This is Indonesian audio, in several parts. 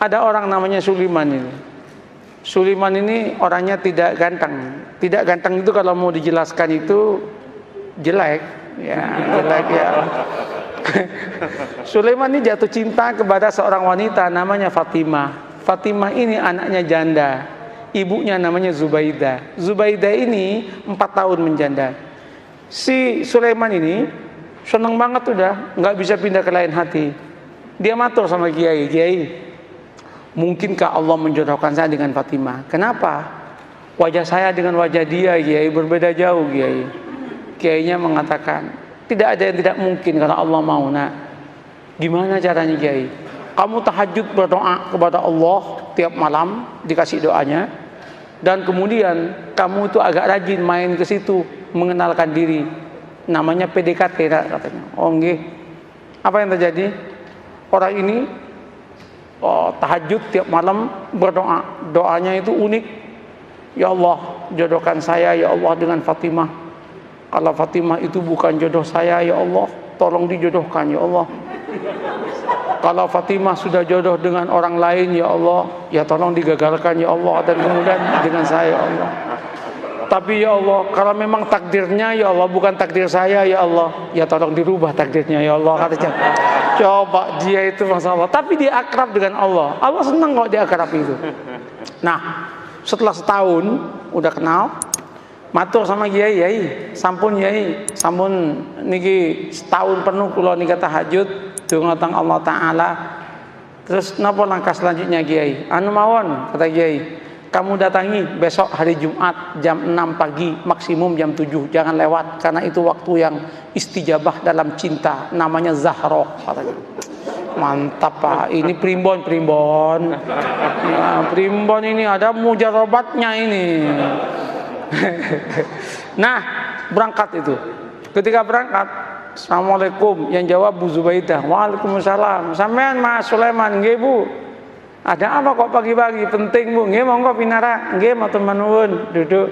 Ada orang namanya Sulaiman ini. Sulaiman ini orangnya tidak ganteng. Tidak ganteng itu kalau mau dijelaskan itu jelek, ya jelek ya. Sulaiman ini jatuh cinta kepada seorang wanita namanya Fatimah. Fatimah ini anaknya janda. Ibunya namanya Zubaidah. Zubaidah ini 4 tahun menjanda. Si Sulaiman ini seneng banget udah, nggak bisa pindah ke lain hati. Dia matur sama Kiai, Kiai, mungkinkah Allah menjodohkan saya dengan Fatimah? Kenapa? Wajah saya dengan wajah dia, Kiai, berbeda jauh, Kiai. Kiainya mengatakan, tidak ada yang tidak mungkin kalau Allah mau, nak. Gimana caranya, Kiai? Kamu tahajud berdoa kepada Allah tiap malam, dikasih doanya. Dan kemudian kamu itu agak rajin main ke situ, mengenalkan diri. Namanya PDKT, katanya. Oh, nggih. Apa yang terjadi? Orang ini tahajud tiap malam berdoa. Doanya itu unik. Ya Allah, jodohkan saya ya Allah dengan Fatimah. Kalau Fatimah itu bukan jodoh saya, ya Allah, tolong dijodohkan ya Allah. Kalau Fatimah sudah jodoh dengan orang lain, ya Allah, ya tolong digagalkan ya Allah, dan kemudian dengan saya ya Allah. Tapi ya Allah, kalau memang takdirnya ya Allah bukan takdir saya ya Allah, ya tolong dirubah takdirnya ya Allah, katanya. Coba dia itu masalah, tapi dia akrab dengan Allah. Allah senang kok dia akrab itu. Nah, setelah setahun udah kenal, matur sama Kiai, Kiai, sampun Kiai, sampun niki setahun penuh kula nika tahajud dungatang Allah Ta'ala. Terus napa langkah selanjutnya, Kiai? Anu mawon, kata Kiai, kamu datangi besok hari Jumat jam 6 pagi, maksimum jam 7, jangan lewat, karena itu waktu yang istijabah dalam cinta, namanya Zahroh, katanya. Mantap Pak, ini primbon ya, primbon ini ada mujarobatnya ini. Nah, berangkat itu. Ketika berangkat, Assalamualaikum, yang jawab Bu Zubaidah. Waalaikumsalam. Sampean Mas Sulaiman, nggih Bu. Ada apa kok pagi-pagi? Penting Bu. Nggih monggo pinara. Nggih matur nuwun, duduk.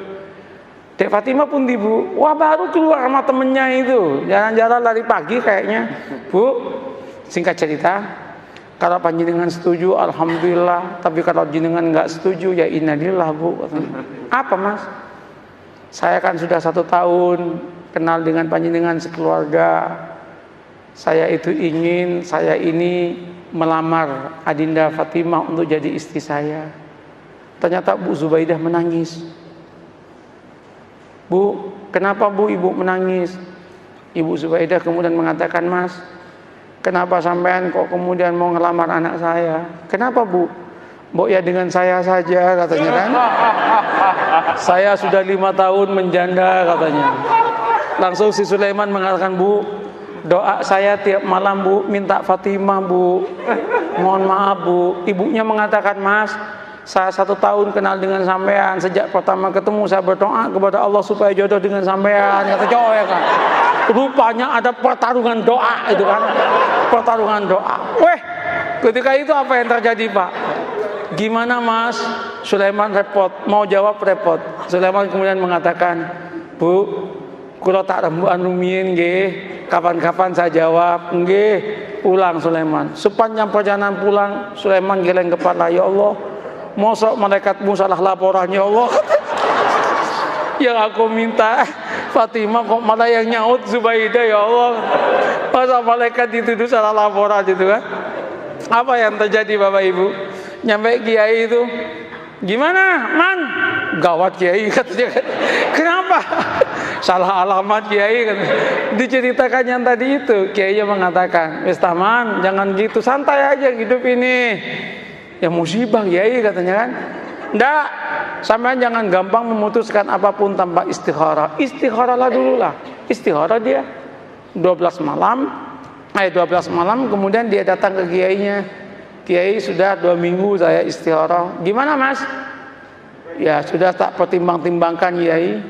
Dek Fatimah pun di Bu. Wah, baru keluar sama temennya itu. Jalan-jalan lari pagi kayaknya. Bu, singkat cerita, kalau panjenengan setuju alhamdulillah, tapi kalau jenengan nggak setuju ya innalillah Bu. Apa Mas? Saya kan sudah 1 tahun kenal dengan panjenengan sekeluarga. Saya itu ingin saya ini melamar Adinda Fatimah untuk jadi istri saya. Ternyata Bu Zubaidah menangis. Bu, kenapa Bu Ibu menangis? Ibu Zubaidah kemudian mengatakan, Mas, kenapa sampean kok kemudian mau ngelamar anak saya? Kenapa Bu? Mbok ya dengan saya saja, katanya kan. Saya sudah 5 tahun menjanda, katanya. Langsung si Sulaiman mengatakan, Bu, doa saya tiap malam Bu, minta Fatimah Bu. Mohon maaf Bu. Ibunya mengatakan, Mas, saya 1 tahun kenal dengan sampean. Sejak pertama ketemu saya berdoa kepada Allah supaya jodoh dengan sampean. Kata cowok ya kan. Rupanya ada pertarungan doa itu kan. Pertarungan doa. Weh, ketika itu apa yang terjadi Pak? Gimana Mas? Sulaiman repot, mau jawab repot. Sulaiman kemudian mengatakan, Bu, kula tak rembukan rumiyin nggih, kapan-kapan saya jawab. Nggih, pulang Sulaiman. Sepanjang perjalanan pulang, Sulaiman geleng kepala, ya Allah, mosok malaikatmu salah laporan ya Allah. Yang aku minta Fatimah kok malah yang nyaut Zubaidah ya Allah. Masa malaikat dituduh salah laporan gitu kan? Apa yang terjadi Bapak Ibu? Nyampe Kiai itu, gimana Man? Gawat Kiai, katanya. Kenapa? Salah alamat Kiai, katanya. Diceritakan yang tadi itu, Kiainya mengatakan, wis taman, jangan gitu, santai aja hidup ini. Ya musibah Kiai, katanya kan. Nggak, sampean jangan gampang memutuskan apapun tanpa istikharah. Istikharahlah dulu lah. Istikharah dia 12 malam, kemudian dia datang ke Kiainya. Kiai, sudah 2 minggu saya istikharah. Gimana Mas? Ya sudah tak pertimbang-timbangkan Kiai.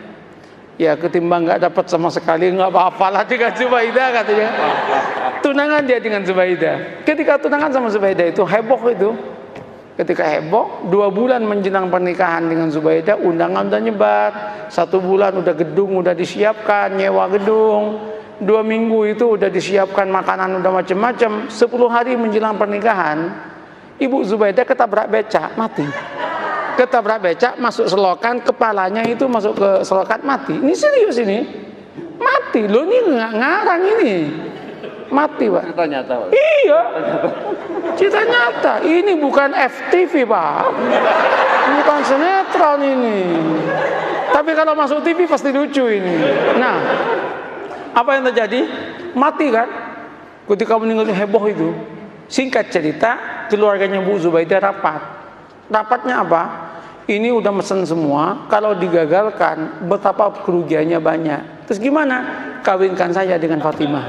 Ya ketimbang nggak dapat sama sekali, nggak apa-apalah dengan Zubaidah, katanya. Tunangan dia dengan Zubaidah. Ketika tunangan sama Zubaidah itu heboh itu. Ketika heboh, 2 bulan menjelang pernikahan dengan Zubaidah, undangan udah nyebar. 1 bulan udah gedung udah disiapkan, nyewa gedung. 2 minggu itu udah disiapkan makanan udah macam-macam. 10 hari menjelang pernikahan, Ibu Zubaidah ketabrak becak, mati. Ketabrak becak, masuk selokan, kepalanya itu masuk ke selokan, mati. Ini serius ini. Mati. Loh ini nggak ngarang ini. Mati, Pak. Cerita nyata, Pak. Iya. Cerita nyata. Ini bukan FTV, Pak. Bukan sinetron ini. Tapi kalau masuk TV pasti lucu ini. Nah, apa yang terjadi? Mati kan? Ketika meninggal heboh itu. Singkat cerita, keluarganya Bu Zubaidah rapat. Rapatnya apa? Ini udah mesen semua. Kalau digagalkan, betapa kerugiannya banyak. Terus gimana? Kawinkan saya dengan Fatimah.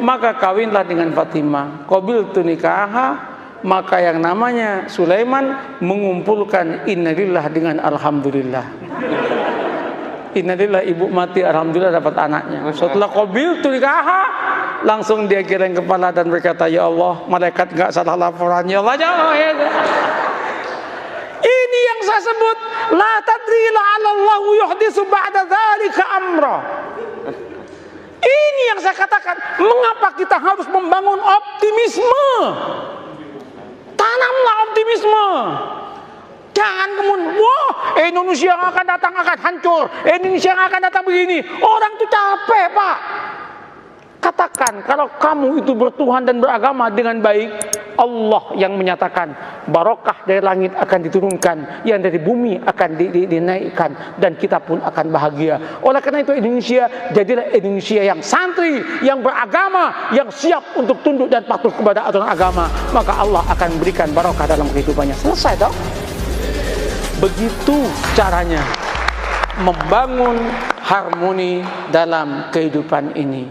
Maka kawinlah dengan Fatimah. Qabiltu nikaha. Maka yang namanya Sulaiman mengumpulkan innalillah dengan alhamdulillah. Innalillah, ibu mati, alhamdulillah dapat anaknya. Setelah qabiltu nikaha, langsung dia geleng kepala dan berkata, ya Allah, malaikat enggak salah laporan, ya Allah, jauh ya. Ini yang saya sebut la tadri la'allahu yuhdisu ba'da dzalika amra. Ini yang saya katakan, mengapa kita harus membangun optimisme? Tanamlah optimisme. Jangan kemudian, wah, Indonesia yang akan datang akan hancur, Indonesia yang akan datang begini. Orang itu capek, Pak. Katakan, kalau kamu itu bertuhan dan beragama dengan baik, Allah yang menyatakan barokah dari langit akan diturunkan, yang dari bumi akan dinaikkan, dan kita pun akan bahagia. Oleh karena itu Indonesia jadilah Indonesia yang santri, yang beragama, yang siap untuk tunduk dan patuh kepada aturan agama. Maka Allah akan berikan barokah dalam kehidupannya. Selesai dong. Begitu caranya membangun harmoni dalam kehidupan ini.